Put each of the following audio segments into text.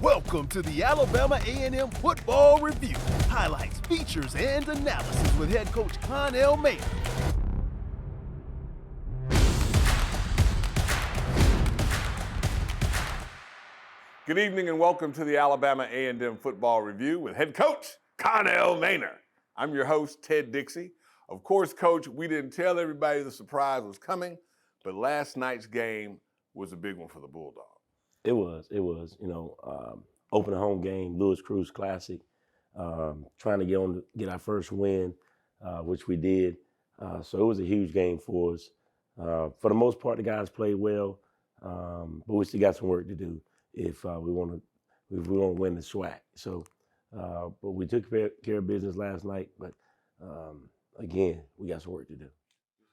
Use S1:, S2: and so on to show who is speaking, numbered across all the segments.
S1: Welcome to the Alabama A&M Football Review. Highlights, features, and analysis with head coach Connell Maynor.
S2: Good evening and welcome to the Alabama A&M Football Review with head coach Connell Maynor. I'm your host, Ted Dixie. Of course, Coach, we didn't tell everybody the surprise was coming, but last night's game was a big one for the Bulldogs.
S3: It was. Opening home game, Louis Cruz Classic, trying to get our first win, which we did. So it was a huge game for us. For the most part, the guys played well, but we still got some work to do if we want to win the SWAC. So, but we took care of business last night. But again, we got some work to do.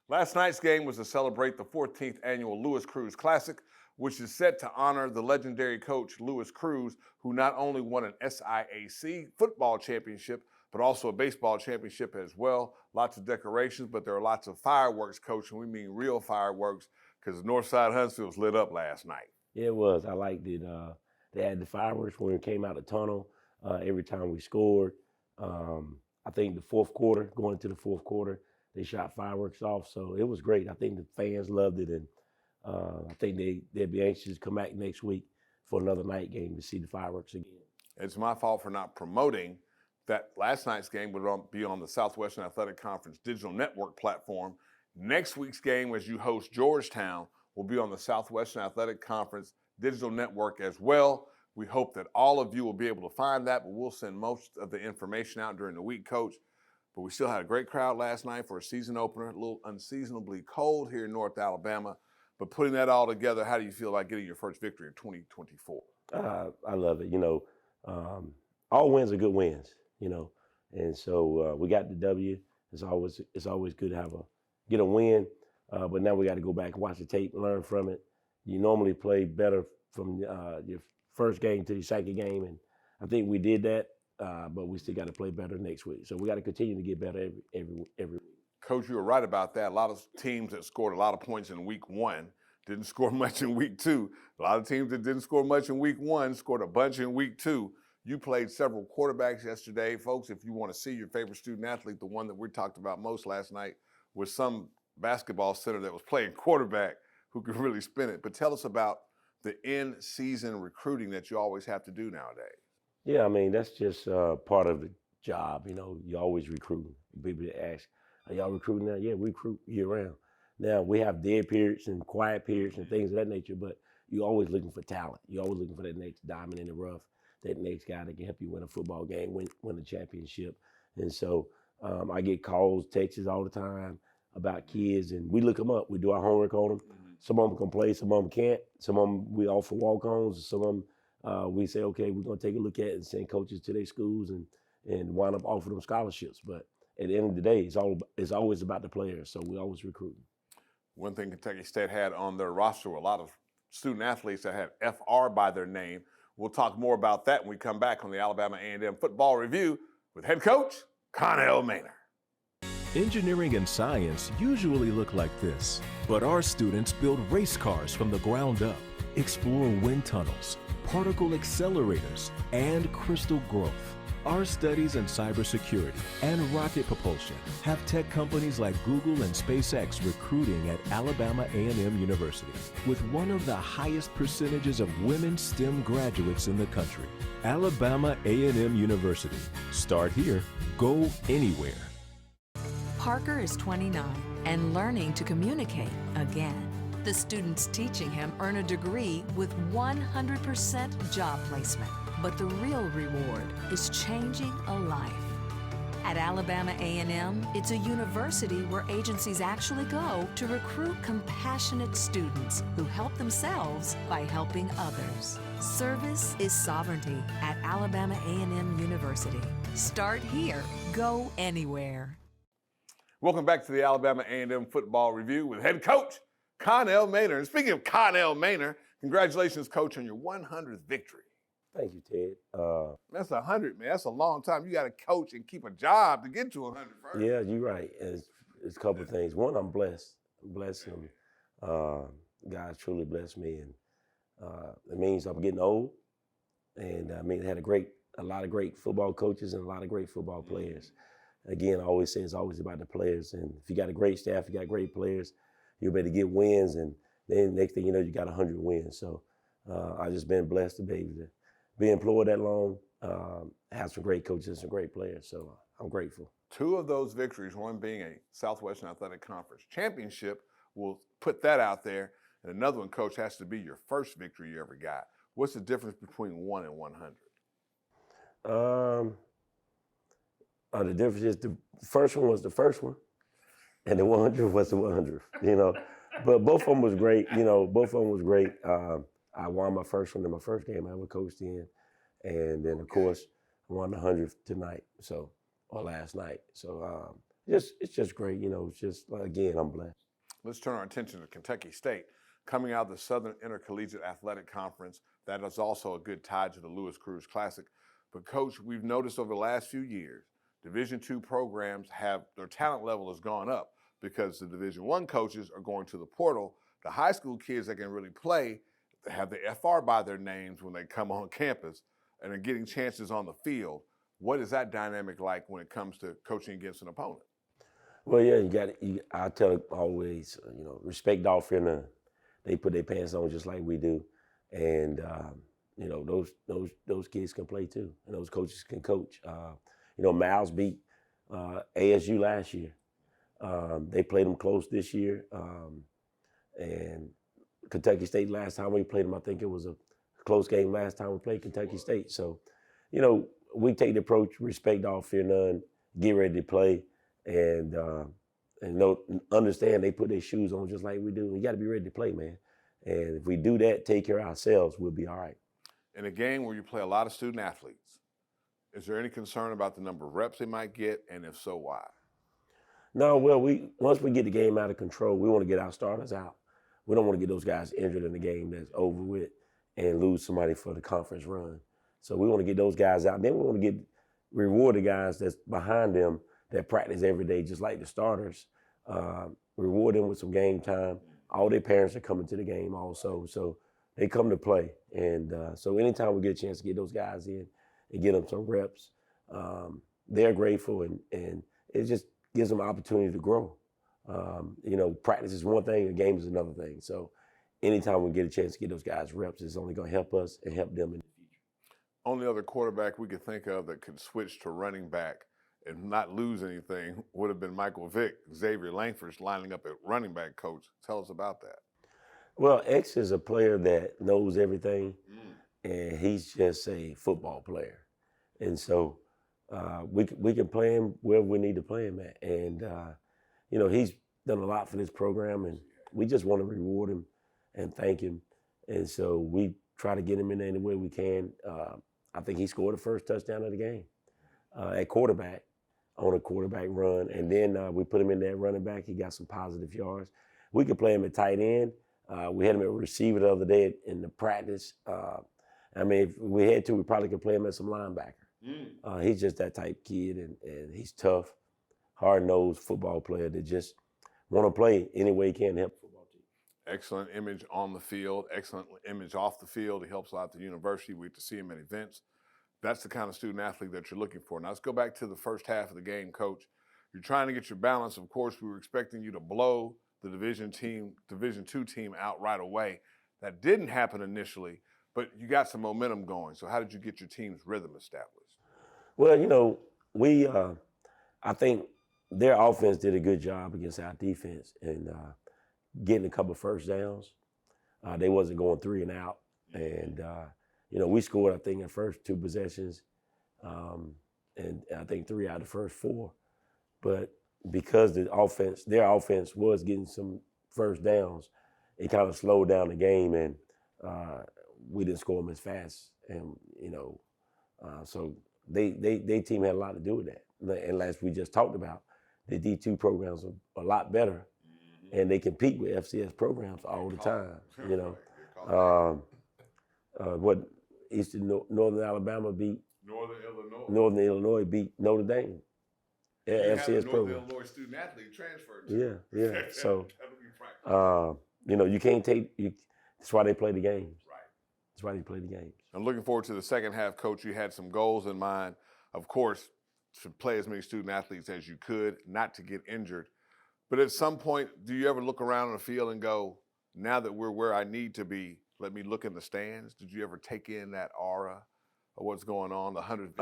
S2: Last night's game was to celebrate the 14th annual Louis Cruz Classic, which is set to honor the legendary coach Louis Cruz, who not only won an SIAC football championship, but also a baseball championship as well. Lots of decorations, but there are lots of fireworks, Coach, and we mean real fireworks, because Northside Huntsville was lit up last night.
S3: Yeah, it was. I liked it. They had the fireworks when we came out of the tunnel every time we scored. I think the fourth quarter, going into the fourth quarter, they shot fireworks off, so it was great. I think the fans loved it, and I think they'd be anxious to come back next week for another night game to see the fireworks again.
S2: It's my fault for not promoting that last night's game would be on the Southwestern Athletic Conference digital network platform. Next week's game, as you host Georgetown, will be on the Southwestern Athletic Conference digital network as well. We hope that all of you will be able to find that, but we'll send most of the information out during the week, Coach. But we still had a great crowd last night for a season opener, a little unseasonably cold here in North Alabama. But putting that all together, how do you feel about getting your first victory in 2024?
S3: I love it. All wins are good wins, and so we got the W. It's always good to get a win, but now we got to go back and watch the tape and learn from it. You normally play better from your first game to the second game, and I think we did that, but we still got to play better next week. So we got to continue to get better every week.
S2: Coach, you were right about that. A lot of teams that scored a lot of points in week one didn't score much in week two. A lot of teams that didn't score much in week one scored a bunch in week two. You played several quarterbacks yesterday. Folks, if you want to see your favorite student athlete, the one that we talked about most last night was some basketball center that was playing quarterback who could really spin it. But tell us about the in-season recruiting that you always have to do nowadays.
S3: Yeah, that's just part of the job. You always recruit. People ask, are y'all recruiting now? Yeah, we recruit year-round. Now, we have dead periods and quiet periods and things of that nature, but you're always looking for talent. You're always looking for that next diamond in the rough, that next guy that can help you win a football game, win a championship. And so I get calls, texts all the time about kids, and we look them up. We do our homework on them. Some of them can play, some of them can't. Some of them we offer walk-ons. Some of them we say, okay, we're going to take a look at it and send coaches to their schools and wind up offering them scholarships. But at the end of the day, it's always about the players, so we always recruit.
S2: One thing Kentucky State had on their roster were a lot of student athletes that had FR by their name. We'll talk more about that when we come back on the Alabama A&M Football Review with head coach Connell Maynor.
S4: Engineering and science usually look like this, but our students build race cars from the ground up, explore wind tunnels, particle accelerators, and crystal growth. Our studies in cybersecurity and rocket propulsion have tech companies like Google and SpaceX recruiting at Alabama A&M University, with one of the highest percentages of women STEM graduates in the country. Alabama A&M University. Start here, go anywhere.
S5: Parker is 29 and learning to communicate again. The students teaching him earn a degree with 100% job placement. But the real reward is changing a life. At Alabama A&M, it's a university where agencies actually go to recruit compassionate students who help themselves by helping others. Service is sovereignty at Alabama A&M University. Start here, go anywhere.
S2: Welcome back to the Alabama A&M Football Review with head coach Connell Maynor. And speaking of Connell Maynor, congratulations, Coach, on your 100th victory.
S3: Thank you, Ted.
S2: That's 100, man. That's a long time. You got to coach and keep a job to get to 100 first.
S3: Yeah, you're right. It's a couple of things. One, I'm blessed. Bless him. God's truly blessed me, and it means I'm getting old. And I mean, they had a lot of great football coaches and a lot of great football players. Again, I always say it's always about the players. And if you got a great staff, you got great players, you'll be able to get wins. And then next thing you know, you got 100 wins. So I've just been blessed to be able to be employed that long, have some great coaches and some great players. So I'm grateful.
S2: 2 of those victories, one being a Southwestern Athletic Conference championship, we'll put that out there. And another one, Coach, has to be your first victory you ever got. What's the difference between 1 and 100?
S3: The difference is the first one was the first one, and the 100 was the 100. But both of them was great. Both of them was great. I won my first one in my first game I ever coached in, and then of course I won the 100th tonight. Or last night. So it's just great. It's just again, I'm blessed.
S2: Let's turn our attention to Kentucky State. Coming out of the Southern Intercollegiate Athletic Conference, that is also a good tie to the Lewis Cruz Classic. But Coach, we've noticed over the last few years, Division II programs their talent level has gone up because the Division I coaches are going to the portal. The high school kids that can really play, they have the FR by their names when they come on campus and are getting chances on the field. What is that dynamic like when it comes to coaching against an opponent?
S3: Well, yeah, I tell it always, respect all, fear none. They put their pants on just like we do, and those kids can play too, and those coaches can coach. Miles beat ASU last year. They played them close this year, and Kentucky State last time we played them, I think it was a close game last time we played Kentucky State. So, we take the approach, respect all, fear none, get ready to play, and understand they put their shoes on just like we do. We got to be ready to play, man. And if we do that, take care of ourselves, we'll be all right.
S2: In a game where you play a lot of student athletes, is there any concern about the number of reps they might get, and if so, why?
S3: No, well, once we get the game out of control, we want to get our starters out. We don't want to get those guys injured in the game that's over with and lose somebody for the conference run. So we want to get those guys out. Then we want to reward the guys that's behind them that practice every day, just like the starters. Reward them with some game time. All their parents are coming to the game also. So they come to play. And so anytime we get a chance to get those guys in and get them some reps, they're grateful. And it just gives them an opportunity to grow. Practice is one thing, a game is another thing. So anytime we get a chance to get those guys reps, it's only going to help us and help them in the future.
S2: Only other quarterback we could think of that could switch to running back and not lose anything would have been Michael Vick. Xavier Langford's lining up at running back coach. Tell us about that.
S3: Well, X is a player that knows everything, and he's just a football player. And so we can play him wherever we need to play him at. And, he's done a lot for this program, and we just want to reward him and thank him. And so we try to get him in there any way we can. I think he scored the first touchdown of the game at quarterback on a quarterback run. And then we put him in there running back. He got some positive yards. We could play him at tight end. We had him at receiver the other day in the practice. If we had to, we probably could play him as some linebacker. He's just that type kid, and he's tough, hard-nosed football player that just want to play any way he can to help the football team.
S2: Excellent image on the field, excellent image off the field. He helps out the university. We get to see him at events. That's the kind of student athlete that you're looking for. Now let's go back to the first half of the game, Coach. You're trying to get your balance. Of course, we were expecting you to blow the Division II team out right away. That didn't happen initially, but you got some momentum going. So how did you get your team's rhythm established?
S3: Well, I think their offense did a good job against our defense and getting a couple first downs. They wasn't going 3 and out. And, we scored, I think, in the first 2 possessions, and I think 3 out of the first 4. But because their offense was getting some first downs, it kind of slowed down the game, and we didn't score them as fast. And, so they team had a lot to do with that. And as we just talked about, the D2 programs are a lot better, and they compete with FCS programs all the time. Northern Alabama beat Northern Illinois beat Notre Dame. FCS program.
S2: Northern Illinois student athlete transferred.
S3: Yeah. So, you can't take. That's why they play the games. That's why you play the games.
S2: I'm looking forward to the second half, Coach. You had some goals in mind, of course, to play as many student athletes as you could, not to get injured. But at some point, do you ever look around on the field and go, now that we're where I need to be, let me look in the stands? Did you ever take in that aura of what's going on, the 100?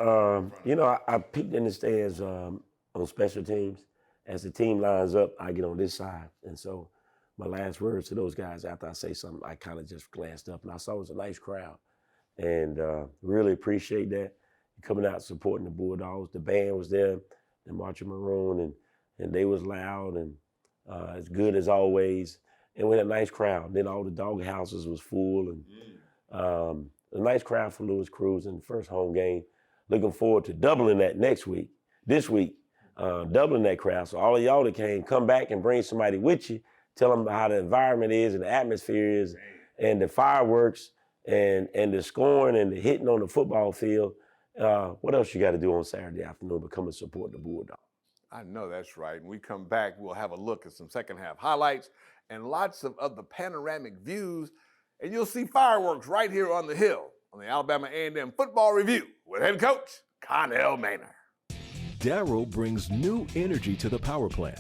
S3: You know, I peeked in the stands on special teams. As the team lines up, I get on this side. And so my last words to those guys after I say something, I kind of just glanced up and I saw it was a nice crowd. And really appreciate that. Coming out supporting the Bulldogs. The band was there, the Marching Maroon, and they was loud and as good as always. And we had a nice crowd. Then all the dog houses was full and a nice crowd for Louis Cruz in the first home game. Looking forward to doubling that this week, doubling that crowd. So all of y'all that came, come back and bring somebody with you. Tell them how the environment is and the atmosphere is and the fireworks and the scoring and the hitting on the football field. What else you got to do on Saturday afternoon but come and support the Bulldogs?
S2: I know that's right. When we come back, we'll have a look at some second half highlights and lots of other panoramic views. And you'll see fireworks right here on the hill on the Alabama A&M Football Review with head coach Connell Maynor.
S4: Darryl brings new energy to the power plant.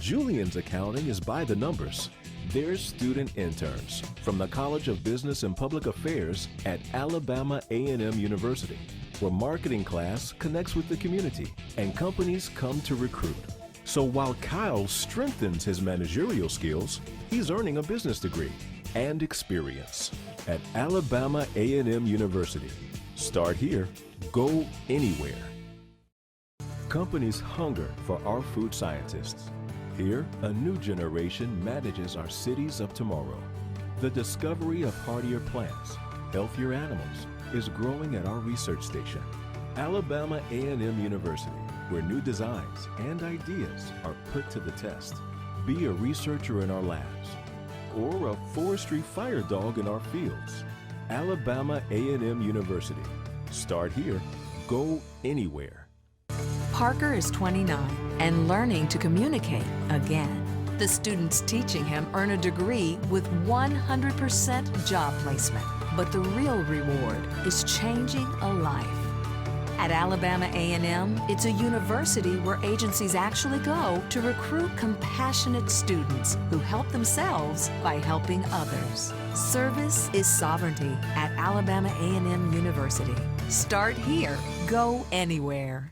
S4: Julian's accounting is by the numbers. They're student interns from the College of Business and Public Affairs at Alabama A&M University, where marketing class connects with the community and companies come to recruit. So while Kyle strengthens his managerial skills, he's earning a business degree and experience at Alabama A&M University. Start here, go anywhere. Companies hunger for our food scientists. Here, a new generation manages our cities of tomorrow. The discovery of hardier plants, healthier animals, is growing at our research station, Alabama A&M University, where new designs and ideas are put to the test. Be a researcher in our labs or a forestry fire dog in our fields. Alabama A&M University. Start here, go anywhere.
S5: Parker is 29 and learning to communicate again. The students teaching him earn a degree with 100% job placement. But the real reward is changing a life. At Alabama A&M, it's a university where agencies actually go to recruit compassionate students who help themselves by helping others. Service is sovereignty at Alabama A&M University. Start here, go anywhere.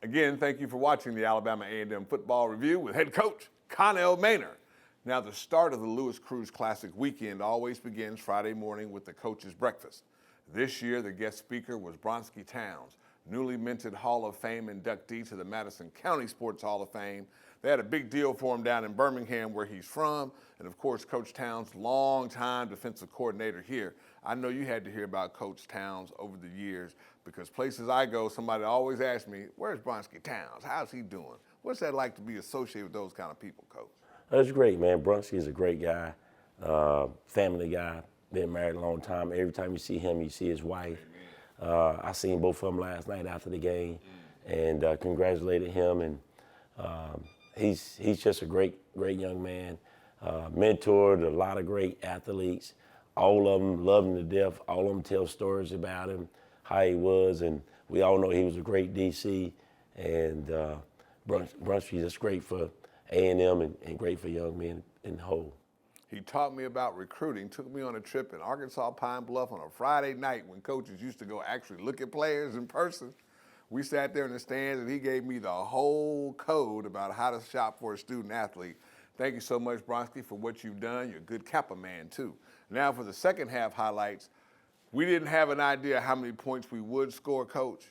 S2: Again, thank you for watching the Alabama A&M Football Review with head coach Connell Maynor. Now, the start of the Lewis Cruise Classic weekend always begins Friday morning with the coach's breakfast. This year, the guest speaker was Bronky Towns, newly minted Hall of Fame inductee to the Madison County Sports Hall of Fame. They had a big deal for him down in Birmingham, where he's from, and of course, Coach Towns, longtime defensive coordinator here. I know you had to hear about Coach Towns over the years, because places I go, somebody always asks me, where's Bronky Towns? How's he doing? What's that like to be associated with those kind of people, Coach?
S3: That's great, man. Bronky is a great guy, family guy, been married a long time. Every time you see him, you see his wife. I seen both of them last night after the game, and congratulated him. And he's just a great young man. Mentored a lot of great athletes. All of them love him to death. All of them tell stories about him, how he was, and we all know he was a great DC. And Bronky is just great for A&M and great for young men in the whole.
S2: He taught me about recruiting, took me on a trip in Arkansas Pine Bluff on a Friday night when coaches used to go actually look at players in person. We sat there in the stands, and he gave me the whole code about how to shop for a student athlete. Thank you so much, Bronky, for what you've done. You're a good Kappa man, too. Now for the second half highlights, we didn't have an idea how many points we would score, Coach.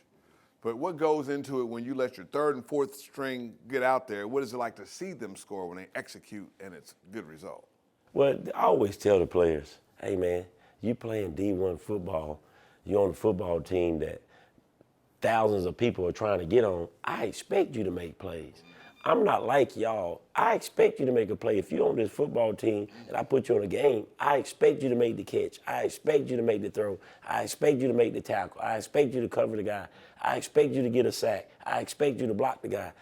S2: But what goes into it when you let your third and fourth string get out there? What is it like to see them score when they execute and it's a good result?
S3: Well, I always tell the players, hey, man, you playing D1 football, you're on a football team that thousands of people are trying to get on. I expect you to make plays. I'm not like y'all. I expect you to make a play. If you're on this football team and I put you on a game, I expect you to make the catch. I expect you to make the throw. I expect you to make the tackle. I expect you to cover the guy. I expect you to get a sack. I expect you to block the guy.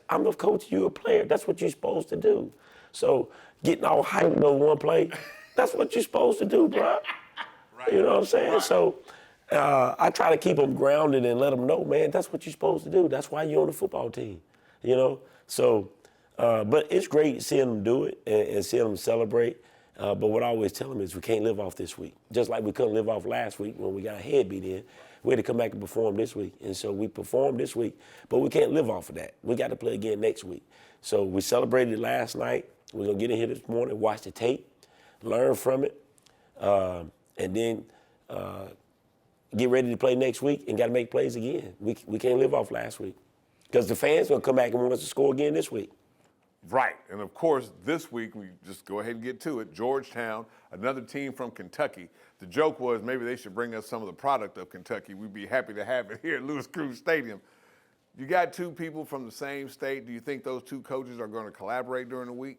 S3: I'm a coach, you're a player. That's what you're supposed to do. So getting all hyped over one play, that's what you're supposed to do, bro. Right. You know what I'm saying? Right. So I try to keep them grounded and let them know, man, that's what you're supposed to do. That's why you're on the football team, you know? So, but it's great seeing them do it and seeing them celebrate. But what I always tell them is we can't live off this week. Just like we couldn't live off last week when we got a head beat in. We had to come back and perform this week. And so we performed this week, but we can't live off of that. We got to play again next week. So we celebrated last night. We're going to get in here this morning, watch the tape, learn from it, and then get ready to play next week and got to make plays again. We can't live off last week because the fans going to come back and want us to score again this week.
S2: Right. And, of course, this week, we just go ahead and get to it. Georgetown, another team from Kentucky. The joke was maybe they should bring us some of the product of Kentucky. We'd be happy to have it here at Lewis Cruise Stadium. You got two people from the same state. Do you think those two coaches are going to collaborate during the week?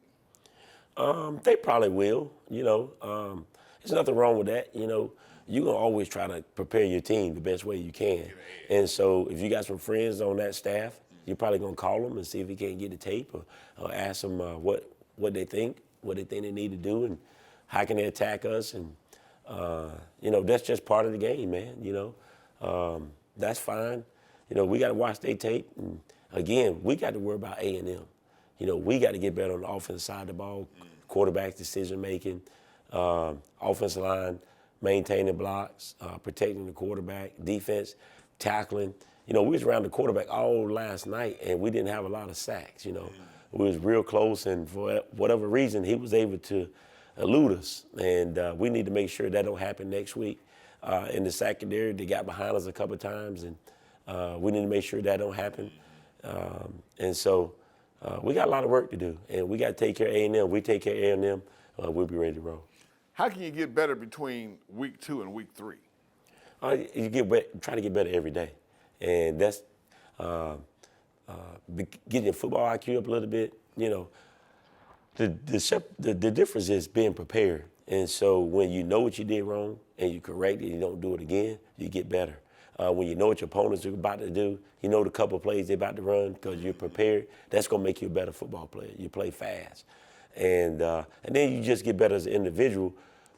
S3: They probably will, you know. There's nothing wrong with that, you know. You're going to always try to prepare your team the best way you can. And so if you got some friends on that staff, you're probably going to call them and see if you can't get the tape or ask them what they think they need to do and how can they attack us. And, you know, that's just part of the game, man, you know. That's fine. You know, we got to watch their tape. And, again, we got to worry about A&M. You know, we got to get better on the offensive side of the ball, quarterback decision-making, offensive line, maintaining blocks, protecting the quarterback, defense, tackling. You know, we was around the quarterback all last night, and we didn't have a lot of sacks, you know. We was real close, and for whatever reason, he was able to elude us. And we need to make sure that don't happen next week. In the secondary, they got behind us a couple of times, and we need to make sure that don't happen. And so we got a lot of work to do, and we got to take care of A&M. We take care of A&M, we'll be ready to roll.
S2: How can you get better between week 2 and week 3?
S3: You try to get better every day. And that's getting your football IQ up a little bit. You know, the difference is being prepared. And so when you know what you did wrong and you correct it, you don't do it again, you get better. When you know what your opponents are about to do, you know the couple of plays they're about to run because you're prepared, that's going to make you a better football player. You play fast. And then you just get better as an individual,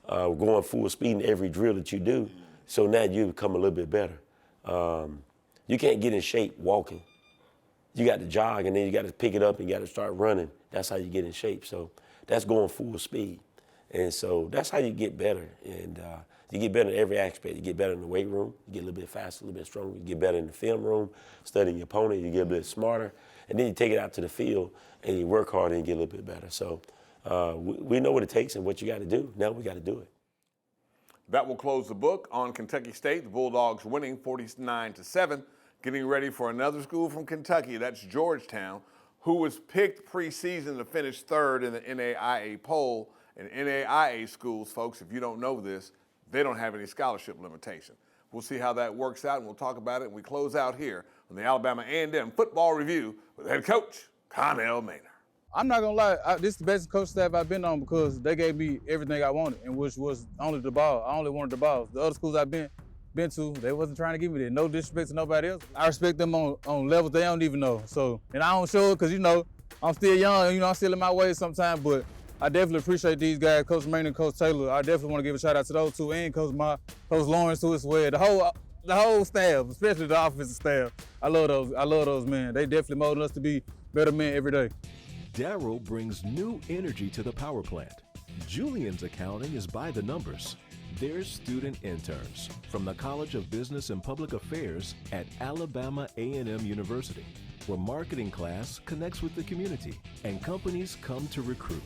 S3: going full speed in every drill that you do. So now you become a little bit better. You can't get in shape walking. You got to jog, and then you got to pick it up and you got to start running. That's how you get in shape. So that's going full speed. And so that's how you get better. And you get better in every aspect. You get better in the weight room. You get a little bit faster, a little bit stronger. You get better in the film room, studying your opponent. You get a bit smarter. And then you take it out to the field and you work hard and you get a little bit better. So we know what it takes and what you got to do. Now we got to do it.
S2: That will close the book on Kentucky State. The Bulldogs winning 49-7, getting ready for another school from Kentucky. That's Georgetown, who was picked preseason to finish third in the NAIA poll. And NAIA schools, folks, if you don't know this, they don't have any scholarship limitation. We'll see how that works out, and we'll talk about it. And we close out here on the Alabama A&M Football Review with head coach Connell Maynor.
S6: I'm not gonna lie, this is the best coach staff I've been on because they gave me everything I wanted, and which was only the ball. I only wanted the ball. The other schools I've been to, they wasn't trying to give me that. No disrespect to nobody else. I respect them on levels they don't even know. So, and I don't show it because, you know, I'm still young, I'm still in my ways sometimes, but I definitely appreciate these guys, Coach Maynor and Coach Taylor. I definitely want to give a shout out to those two and Coach Lawrence too as well. The whole staff, especially the offensive staff. I love those men. They definitely molded us to be better men every day.
S4: Darryl brings new energy to the power plant. Julian's accounting is by the numbers. They're student interns from the College of Business and Public Affairs at Alabama A&M University, where marketing class connects with the community and companies come to recruit.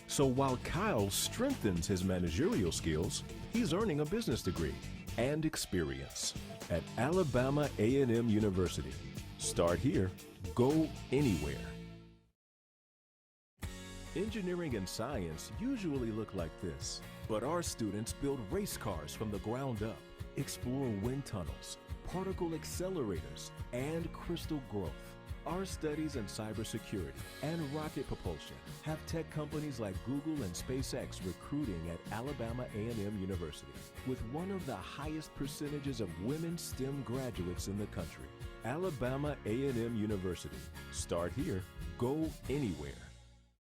S4: So while Kyle strengthens his managerial skills, he's earning a business degree and experience at Alabama A&M University. Start here, go anywhere. Engineering and science usually look like this, but our students build race cars from the ground up, explore wind tunnels, particle accelerators, and crystal growth. Our studies in cybersecurity and rocket propulsion have tech companies like Google and SpaceX recruiting at Alabama A&M University, with one of the highest percentages of women STEM graduates in the country. Alabama A&M University. Start here, go anywhere.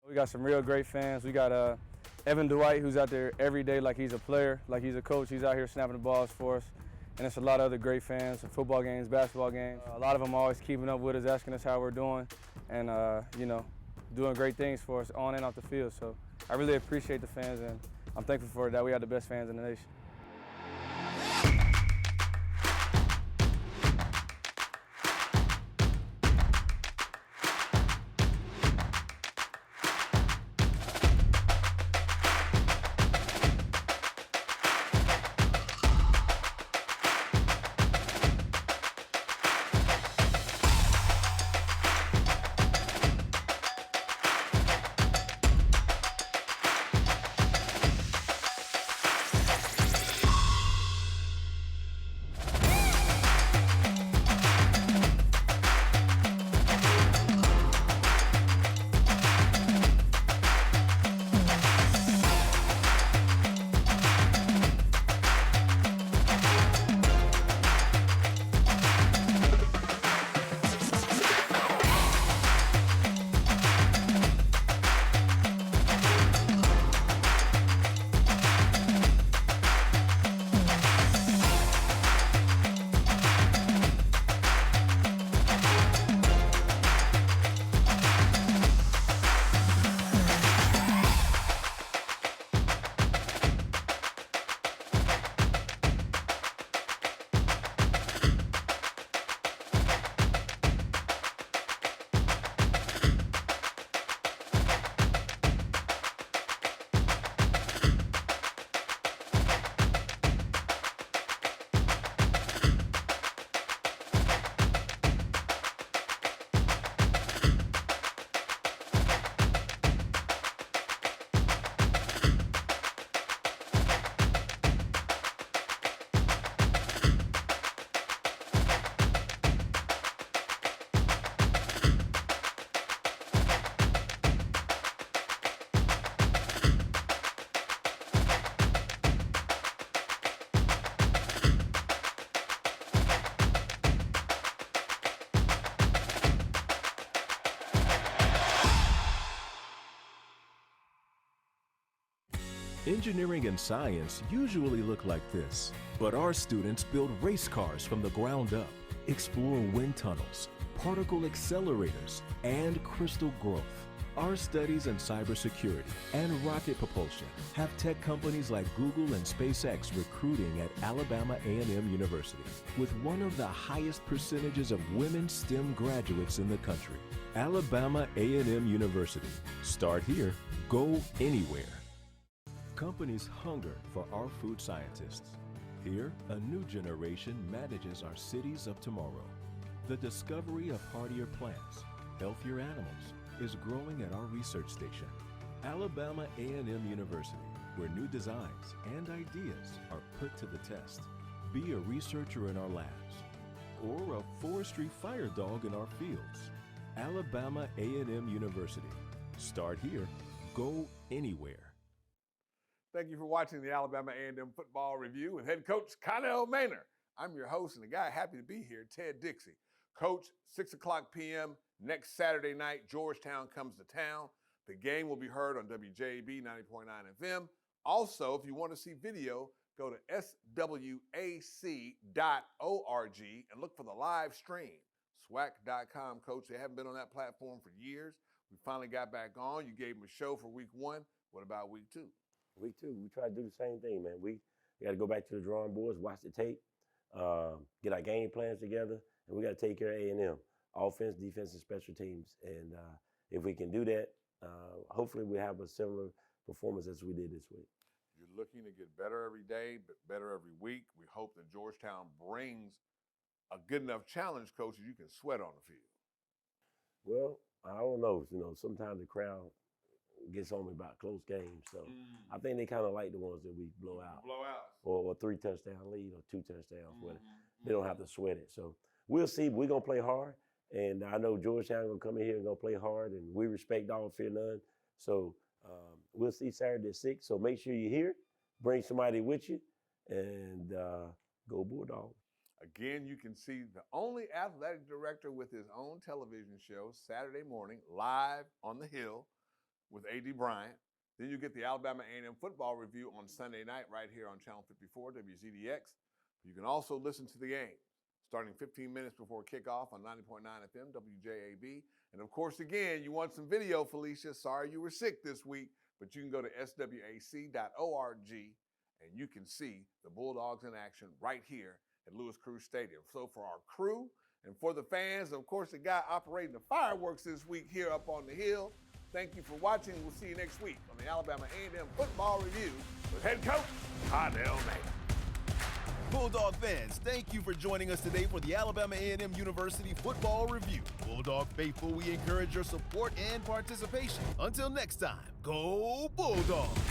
S6: We got some real great fans. We got Evan Dwight, who's out there every day like he's a player, like he's a coach. He's out here snapping the balls for us. And it's a lot of other great fans, football games, basketball games. A lot of them always keeping up with us, asking us how we're doing, and doing great things for us on and off the field. So I really appreciate the fans, and I'm thankful for that. We have the best fans in the nation.
S4: Engineering and science usually look like this, but our students build race cars from the ground up, explore wind tunnels, particle accelerators, and crystal growth. Our studies in cybersecurity and rocket propulsion have tech companies like Google and SpaceX recruiting at Alabama A&M University, with one of the highest percentages of women STEM graduates in the country. Alabama A&M University. Start here, go anywhere. Companies hunger for our food scientists. Here, a new generation manages our cities of tomorrow. The discovery of hardier plants, healthier animals, is growing at our research station, Alabama A&M University, where new designs and ideas are put to the test. Be a researcher in our labs or a forestry fire dog in our fields. Alabama A&M University. Start here, go anywhere.
S2: Thank you for watching the Alabama A&M Football Review with head coach Connell Maynor. I'm your host and the guy happy to be here, Ted Dixie. Coach, 6 o'clock p.m. next Saturday night, Georgetown comes to town. The game will be heard on WJB 90.9 FM. Also, if you want to see video, go to SWAC.org and look for the live stream. SWAC.com, Coach. They haven't been on that platform for years. We finally got back on. You gave them a show for week 1. What about week 2?
S3: Week 2, we try to do the same thing, man. We got to go back to the drawing boards, watch the tape, get our game plans together, and we got to take care of A&M, offense, defense, and special teams. And if we can do that, hopefully we have a similar performance as we did this week.
S2: You're looking to get better every day, but better every week. We hope that Georgetown brings a good enough challenge, Coach, that you can sweat on the field.
S3: Well, I don't know. Sometimes the crowd gets on me about close games. So I think they kind of like the ones that we blow out.
S2: Blowouts.
S3: Or a 3-touchdown lead or 2 touchdowns where they don't have to sweat it. So we'll see. We're going to play hard. And I know Georgetown going to come in here and going to play hard. And we respect all, fear none. So we'll see Saturday at 6. So make sure you're here. Bring somebody with you. And go Bulldogs.
S2: Again, you can see the only athletic director with his own television show Saturday morning, live on the Hill with A.D. Bryant. Then you get the Alabama A&M Football Review on Sunday night right here on Channel 54, WZDX. You can also listen to the game starting 15 minutes before kickoff on 90.9 FM, WJAB. And of course, again, you want some video, Felicia. Sorry you were sick this week, but you can go to SWAC.org and you can see the Bulldogs in action right here at Lewis Cruz Stadium. So for our crew and for the fans, and of course, the guy operating the fireworks this week here up on the Hill, thank you for watching. We'll see you next week on the Alabama A&M Football Review with head coach Connell Maynor.
S1: Bulldog fans, thank you for joining us today for the Alabama A&M University Football Review. Bulldog faithful, we encourage your support and participation. Until next time, go Bulldogs!